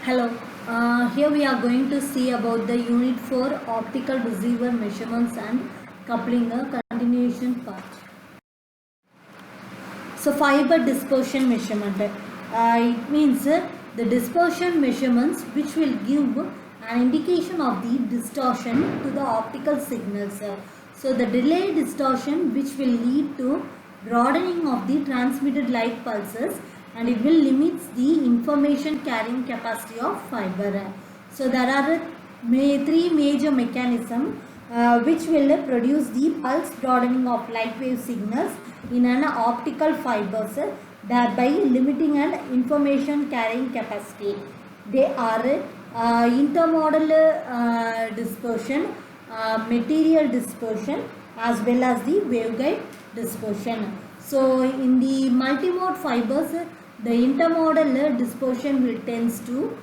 Hello, here we are going to see about the Unit 4 Optical Receiver Measurements and Coupling, a continuation part. So, fiber dispersion measurement. It means the dispersion measurements which will give an indication of the distortion to the optical signals. So, the delay distortion which will lead to broadening of the transmitted light pulses, and it will limit the information carrying capacity of fiber. So, there are three major mechanisms which will produce the pulse broadening of light wave signals in an optical fibers, thereby limiting an information carrying capacity. They are intermodal dispersion, material dispersion, as well as the waveguide dispersion. So in the multimode fibers, the intermodal dispersion will tends to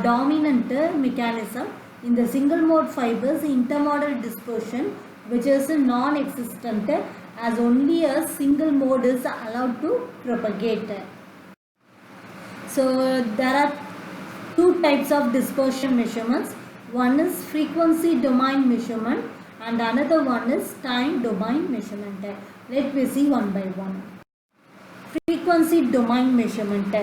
dominant mechanism. In the single mode fibers, intermodal dispersion, which is non-existent, as only a single mode is allowed to propagate. So there are two types of dispersion measurements. One is frequency domain measurement and another one is time domain measurement. Let me see one by one. Frequency domain measurement.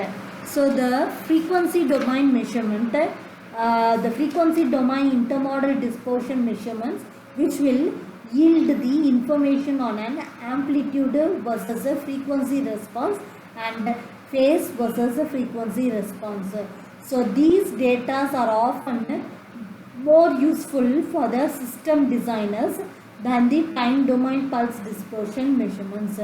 So the frequency domain measurement, the frequency domain intermodal dispersion measurements, which will yield the information on an amplitude versus a frequency response and phase versus a frequency response. So these data are often more useful for the system designers than the time domain pulse dispersion measurements.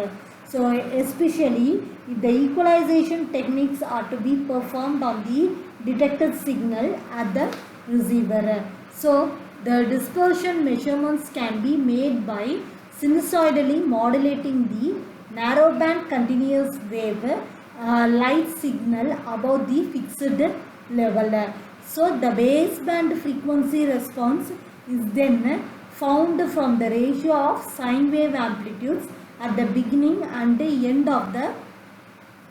So especially if the equalization techniques are to be performed on the detected signal at the receiver. So the dispersion measurements can be made by sinusoidally modulating the narrowband continuous wave light signal above the fixed level. So the baseband frequency response is then found from the ratio of sine wave amplitudes at the beginning and the end of the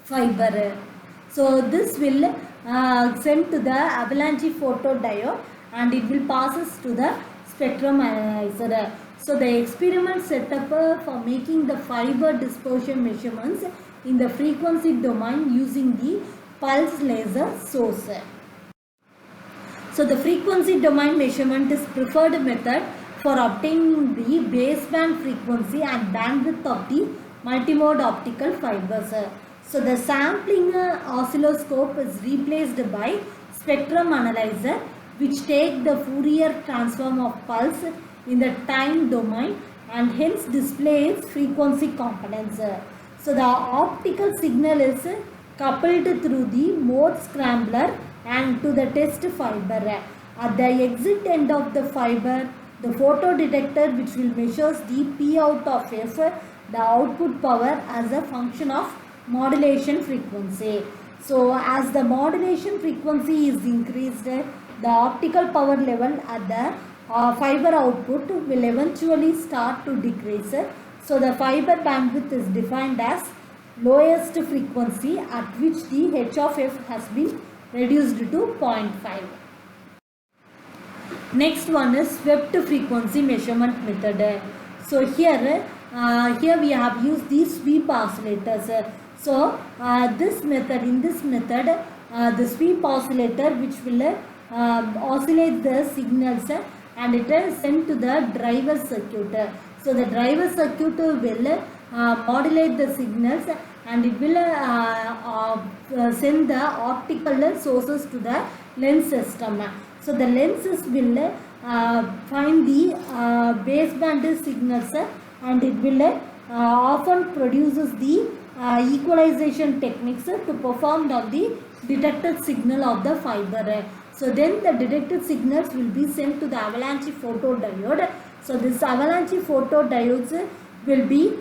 fiber. So this will send to the avalanche photodiode and it will passes to the spectrum analyzer. So the experiment setup for making the fiber dispersion measurements in the frequency domain using the pulse laser source. So the frequency domain measurement is preferred method for obtaining the baseband frequency and bandwidth of the multimode optical fibers. So the sampling oscilloscope is replaced by spectrum analyzer, which take the Fourier transform of pulse in the time domain and hence displays frequency components. So the optical signal is coupled through the mode scrambler and to the test fiber. At the exit end of the fiber, the photodetector which will measures the P out of F, the output power as a function of modulation frequency. So as the modulation frequency is increased, the optical power level at the fiber output will eventually start to decrease. So the fiber bandwidth is defined as lowest frequency at which the H of F has been reduced to 0.5. Next one is swept frequency measurement method. So here we have used these sweep oscillators. So in this method, the sweep oscillator which will oscillate the signals and it is sent to the driver circuit. So the driver circuit will modulate the signals and it will send the optical sources to the lens system. So the lenses will find the baseband signals and it will often produces the equalization techniques to perform on the detected signal of the fiber. So then the detected signals will be sent to the avalanche photodiode. So this avalanche photodiodes will be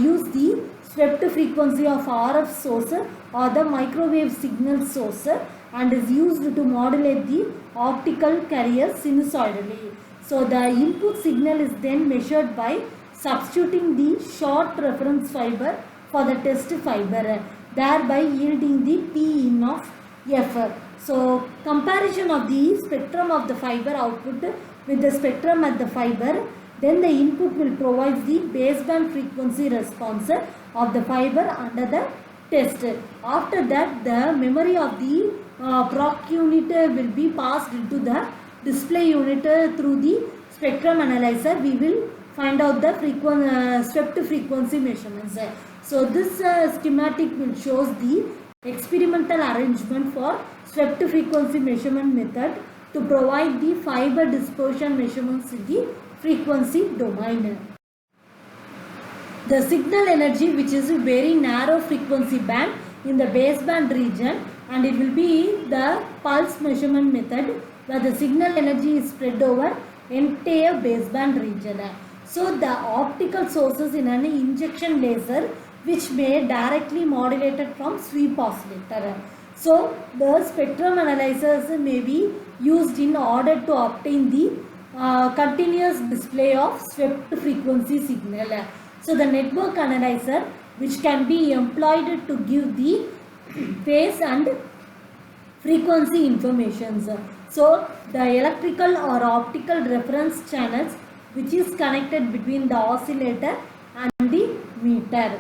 use the swept frequency of RF source or the microwave signal source and is used to modulate the optical carrier sinusoidally. So the input signal is then measured by substituting the short reference fiber for the test fiber, thereby yielding the P in of F. So comparison of the spectrum of the fiber output with the spectrum at the fiber, then the input will provide the baseband frequency response of the fiber under the test. After that, the memory of the proc unit will be passed into the display unit through the spectrum analyzer. We will find out the swept frequency measurements. So this schematic will shows the experimental arrangement for swept frequency measurement method to provide the fiber dispersion measurements in the frequency domain. The signal energy, which is a very narrow frequency band in the baseband region, and it will be the pulse measurement method where the signal energy is spread over entire baseband region. So the optical sources in an injection laser which may directly modulated from sweep oscillator. So the spectrum analyzers may be used in order to obtain the continuous display of swept frequency signal. So the network analyzer, which can be employed to give the phase and frequency informations. So the electrical or optical reference channels which is connected between the oscillator and the meter.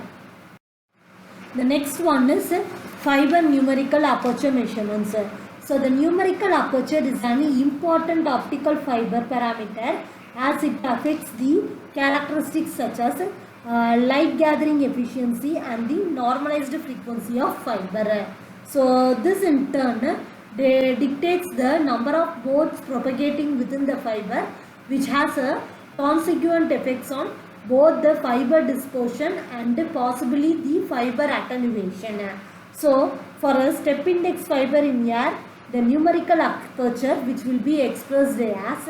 The next one is fiber numerical aperture measurements. So the numerical aperture is an important optical fiber parameter as it affects the characteristics such as light gathering efficiency and the normalized frequency of fiber. So this in turn dictates the number of modes propagating within the fiber, which has a consequent effects on both the fiber dispersion and possibly the fiber attenuation. So for a step index fiber in air, the numerical aperture which will be expressed as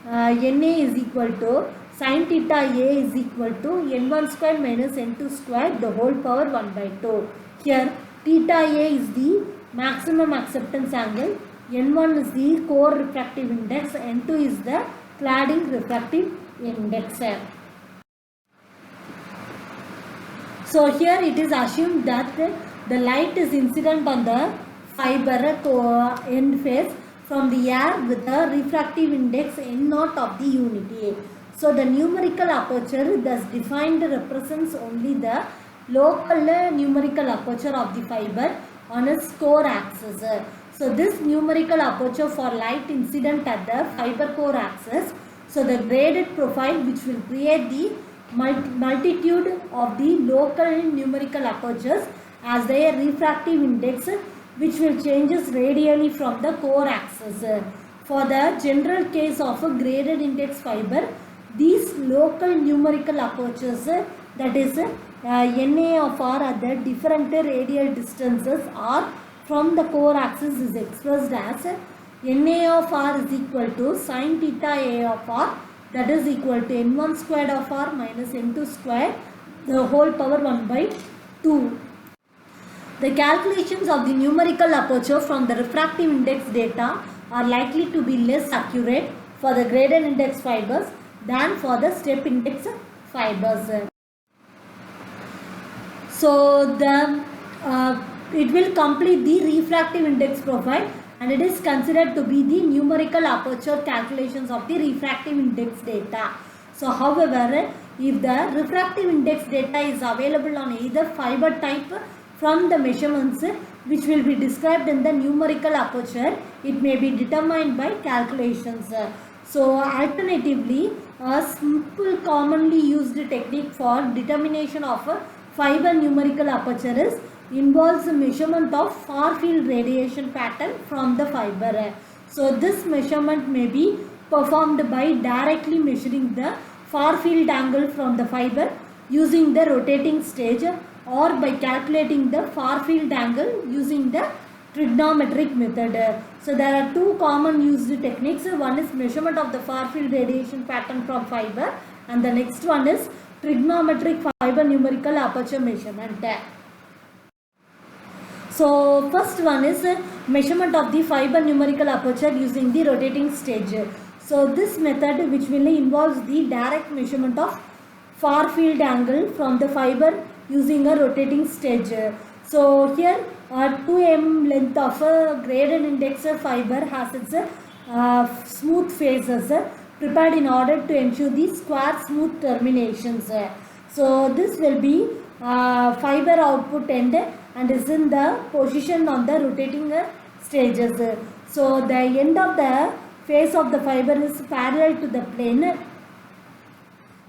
Na is equal to sin theta A is equal to n1 square minus n2 square the whole power 1 by 2. Here theta A is the maximum acceptance angle, n1 is the core refractive index, n2 is the cladding refractive index. So here it is assumed that the light is incident on the fiber end phase from the air with a refractive index n0 of the unit A. So the numerical aperture thus defined represents only the local numerical aperture of the fiber on its core axis. So this numerical aperture for light incident at the fiber core axis, so the graded profile which will create the multitude of the local numerical apertures as their refractive index which will changes radially from the core axis. For the general case of a graded index fiber, these local numerical apertures, that is Na of r at the different radial distances r from the core axis is expressed as Na of r is equal to sin theta A of r, that is equal to n1 squared of r minus n2 squared the whole power 1 by 2. The calculations of the numerical aperture from the refractive index data are likely to be less accurate for the graded index fibers than for the step index fibers. So it will complete the refractive index profile, and it is considered to be the numerical aperture calculations of the refractive index data. So however, if the refractive index data is available on either fiber type from the measurements which will be described in the numerical aperture, it may be determined by calculations. So alternatively, a simple commonly used technique for determination of a fiber numerical aperture is involves a measurement of far field radiation pattern from the fiber. So this measurement may be performed by directly measuring the far field angle from the fiber using the rotating stage, or by calculating the far field angle using the trigonometric method. So there are two common used techniques. One is measurement of the far field radiation pattern from fiber, and the next one is trigonometric fiber numerical aperture measurement. So first one is measurement of the fiber numerical aperture using the rotating stage. So this method, which will involves the direct measurement of far field angle from the fiber using a rotating stage. So here 2 mm length of a graded index fiber has its smooth faces prepared in order to ensure the square smooth terminations. So this will be fiber output end and is in the position on the rotating stages. So the end of the face of the fiber is parallel to the plane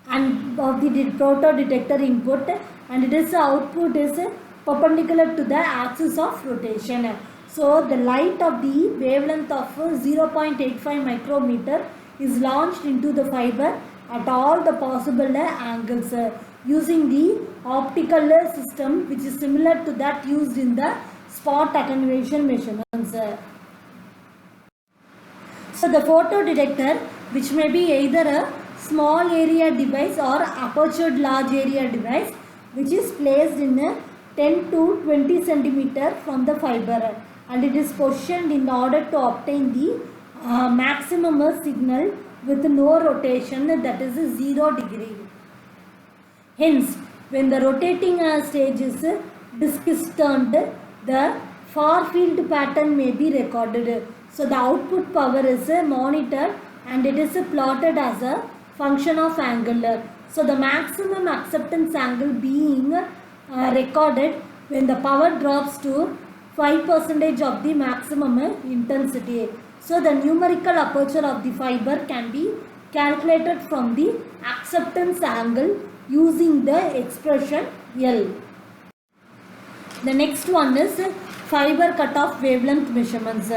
and of the proto detector input, and it is output is perpendicular to the axis of rotation. So the light of the wavelength of 0.85 micrometer is launched into the fiber at all the possible angles using the optical system, which is similar to that used in the spot attenuation measurements. So the photo detector, which may be either a small area device or apertured large area device, which is placed in a 10 to 20 centimeter from the fiber, and it is positioned in order to obtain the maximum signal with no rotation, that is 0 degree. Hence, when the rotating stage is disk is turned, the far field pattern may be recorded. So the output power is monitored and it is plotted as a function of angle. So the maximum acceptance angle being recorded when the power drops to 5% of the maximum intensity. So the numerical aperture of the fiber can be calculated from the acceptance angle using the expression L. The next one is fiber cutoff wavelength measurements.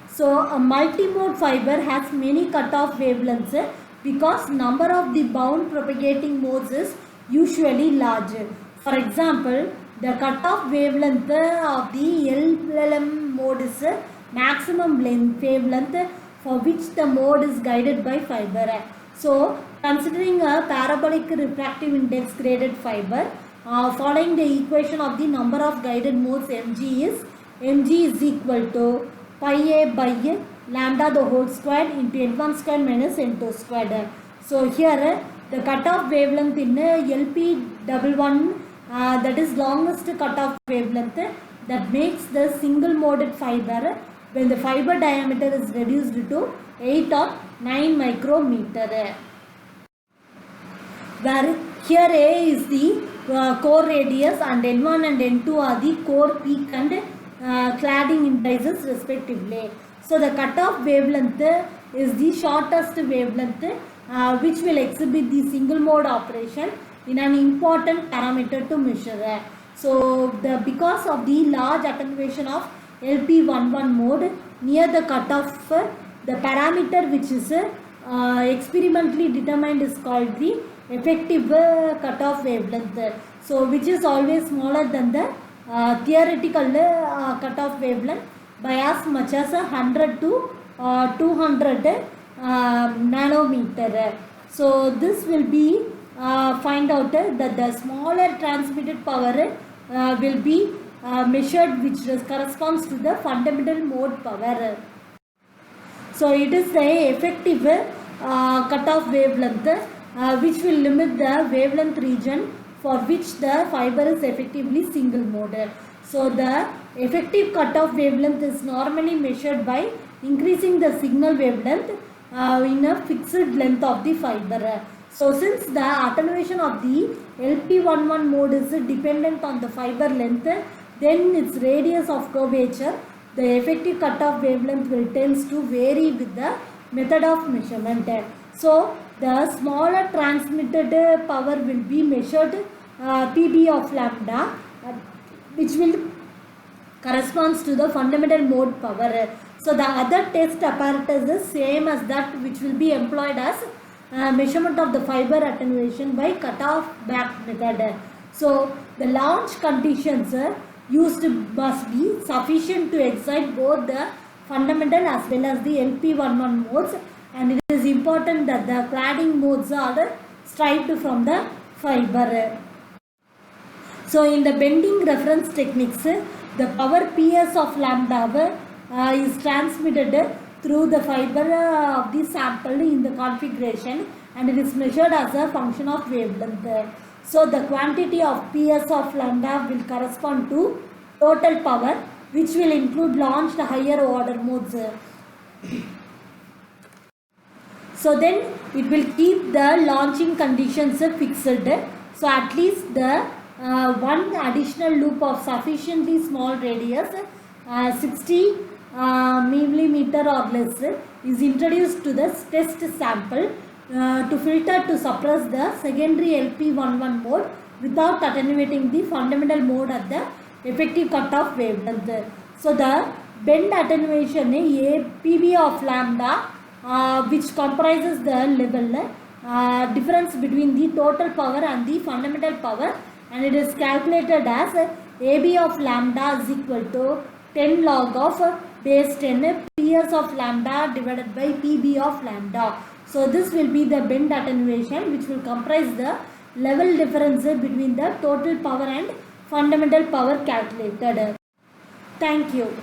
So a multimode fiber has many cutoff wavelengths because number of the bound propagating modes is usually large. For example, the cutoff wavelength of the LLM mode is maximum wavelength for which the mode is guided by fiber. So considering a parabolic refractive index graded fiber, following the equation of the number of guided modes mg is equal to pi a by lambda the whole squared into n1 squared minus n2 squared. So here the cutoff wavelength in LP11 that is longest cutoff wavelength that makes the single moded fiber when the fiber diameter is reduced to 8 or 9 micrometer. Where here A is the core radius and N1 and N2 are the core peak and cladding indices respectively. So the cutoff wavelength is the shortest wavelength which will exhibit the single mode operation in an important parameter to measure. So because of the large attenuation of LP11 mode near the cutoff, the parameter which is experimentally determined is called the effective cutoff wavelength. So which is always smaller than the theoretical cutoff wavelength by as much as 100 to 200 nanometer. So this will be find out that the smaller transmitted power will be measured, which corresponds to the fundamental mode power. So it is the effective cutoff wavelength which will limit the wavelength region for which the fiber is effectively single mode. So the effective cutoff wavelength is normally measured by increasing the signal wavelength in a fixed length of the fiber. So since the attenuation of the LP11 mode is dependent on the fiber length, then its radius of curvature, the effective cutoff wavelength will tends to vary with the method of measurement. So the smaller transmitted power will be measured PB of lambda, which will corresponds to the fundamental mode power. So the other test apparatus is same as that which will be employed as measurement of the fiber attenuation by cutoff back method. So the launch conditions used must be sufficient to excite both the fundamental as well as the LP11 modes, and it is important that the cladding modes are striped from the fiber. So in the bending reference techniques, the power PS of lambda is transmitted through the fiber of the sample in the configuration, and it is measured as a function of wavelength. So the quantity of PS of lambda will correspond to total power which will include launched higher order modes. So then it will keep the launching conditions fixed. So at least the one additional loop of sufficiently small radius 60 millimeter or less is introduced to the test sample to filter to suppress the secondary LP11 mode without attenuating the fundamental mode at the effective cutoff wavelength. So the bend attenuation A PB of lambda which comprises the level difference between the total power and the fundamental power, and it is calculated as AB of lambda is equal to 10 log of base 10 PS of lambda divided by PB of lambda. So this will be the bend attenuation, which will comprise the level difference between the total power and fundamental power calculated. Thank you.